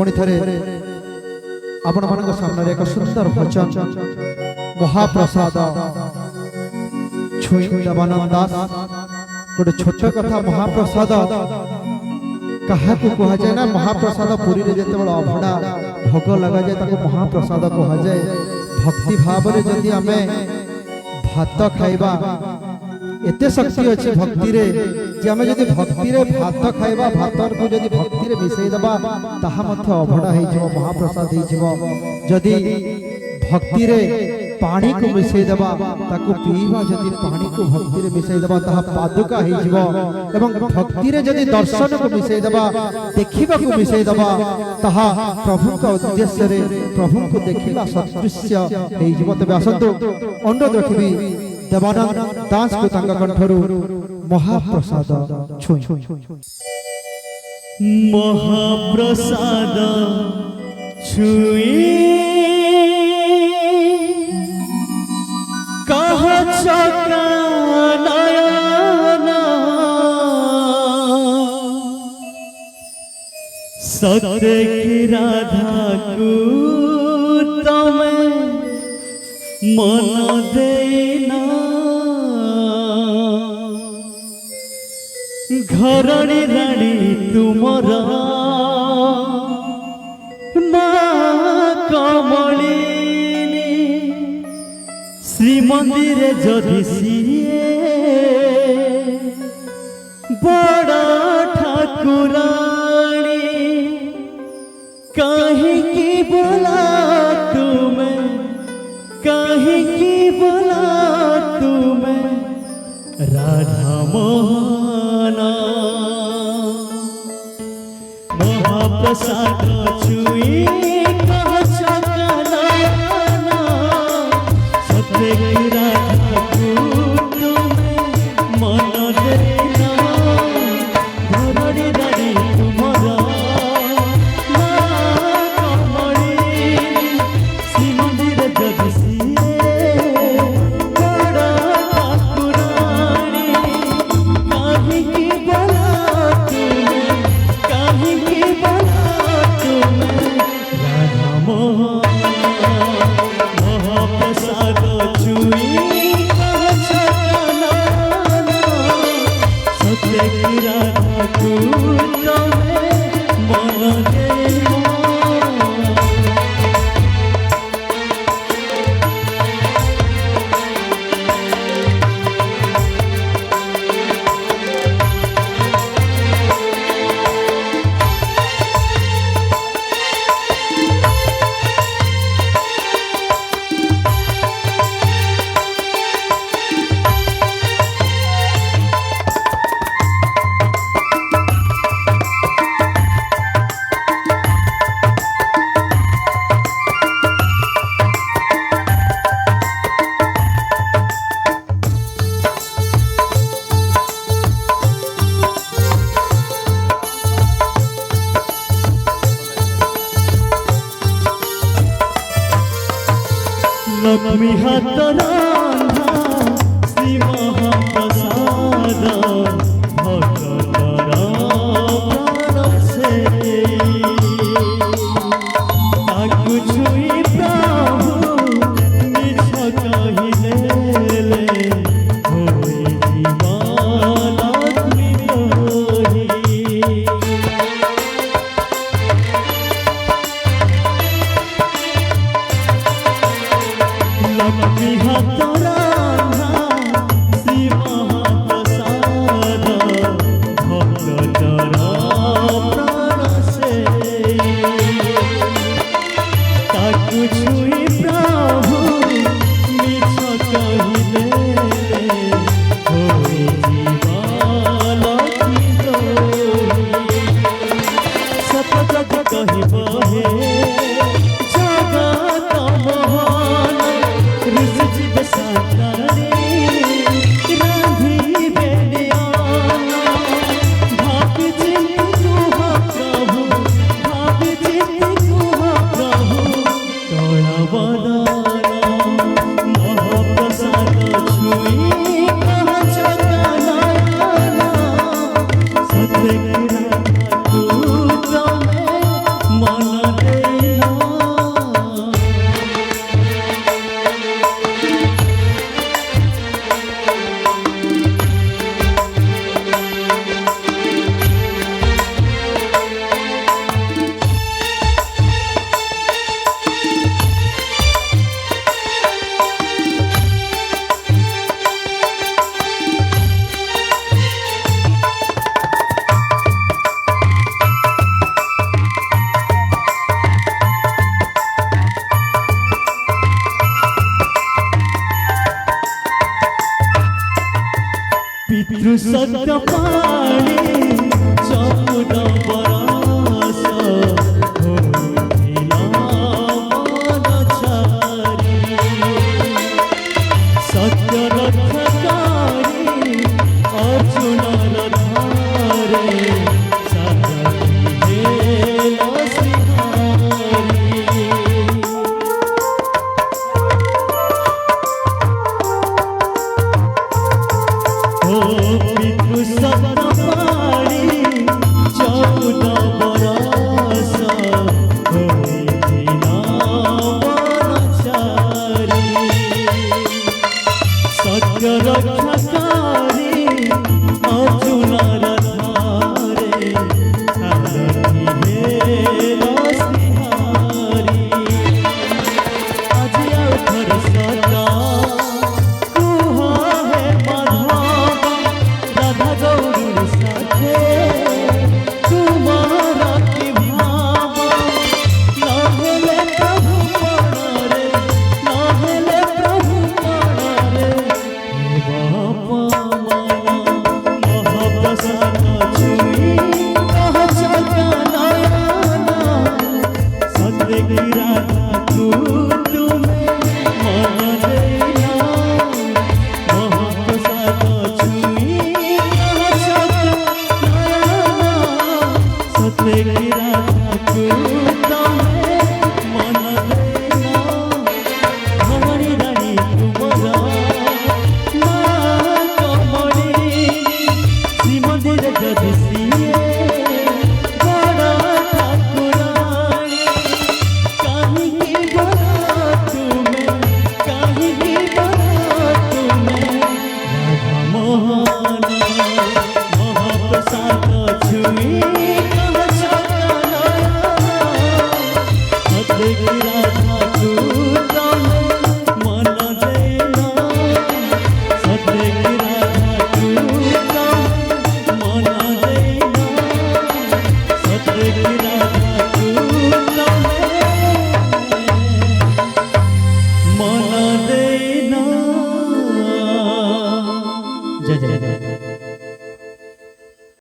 पुणी थे आपण मान सामने एक सुंदर भजन महाप्रसाद छुई देवानंद दास गोटे छोट कथा महाप्रसाद क्या कह जाए ना महाप्रसाद पुरी रे जते बड़ा अभड़ा भोग लगा जाए ताको महाप्रसाद कह जाए। भक्ति भाव रे जदि आमे भात खाइबा एते शक्ति अच्छी भक्ति रे जे आमे जदि भक्ति रे भात खाइबा भात को जदि भक्ति रे मिसई दबा ताहा मध्य अभड़ा हे जिवो महाप्रसाद हे जिवो। जदि भक्ति रे पानी को मिसई दबा ताको पीवा जदि पानी को भक्ति रे मिसई दबा ताहा पादुका हे जिवो एवं भक्ति रे जदि दर्शन को मिसई दबा देखिबा को मिसई दबा ताहा प्रभु का उद्देश्य रे प्रभु को देखिला सदृश्य हे जिवो। तबे आसंतु अनुरोध रखिबी देवानंद दास को तांका कंठरू महाप्रसाद छुई महाप्रसाद छुई कह चका नयना सत्य की राधा को तमें मन देना घरणी राणी तुमरा माँ कमलिनी श्रीमंदिर जदि सिए बड़ा ठाकुराणी कहीं की बोला तुम्हें कहीं की बोला तुम्हें राधा मोहना महाप्रसाद छुई कह चकना सत्य की राधा को तुम्हें मन देना घरड़ी रानी तुम्हारा माँ कमलिनी श्रीमंदिर जदि सिए बड़ा ठाकुरानी कहीं की बोला तुम्हें कहीं की बोला तुम्हें राधा मोहना महाप्रसाद छुई कह चकना सत्य की राधा को तुम्हें मन देना। लक्ष्मी हाथ राधा श्री महाप्रसाद भक्तर प्राण से ताकु छुई प्रभु मिछ कहिले होई जीवन अग्नि लक्ष्मी हाथ पितृ सत्य पाणी चौद बरस होइला मनचारी सत्य रक्षकारी अर्जुनर धारे सारथी हेला श्रीहरि पितृ सत्य पाणी चौद बरस होइला मनचारी सत्य रक्षकारी अर्जुनर धारे सारथी हेला श्रीहरि आज आउ थोर सदा कुह हे माधवा राधा गौरी साथे तुम्हारा की भावा नाहले प्रभु मणरे नाहले प्रभु मणरे बापा माना महाप्रसाद छुई कह चका नयना सत्य की राधा तू तुम्हें मन देना महाप्रसाद छुई कह चका नयना सत्य की राधा तू तुम्हें मन देना भवानी रानी तुमरा माँ कमली श्रीमंदिर जदि सिए बड़ा ठाकुरानी कहीं बड़ा तुम्हें कहीं बड़ा तुम्हें राधा मोहन महाप्रसाद छुई कह चका नयना सत्य की राधा तू तुम्हें मन देना सत्य की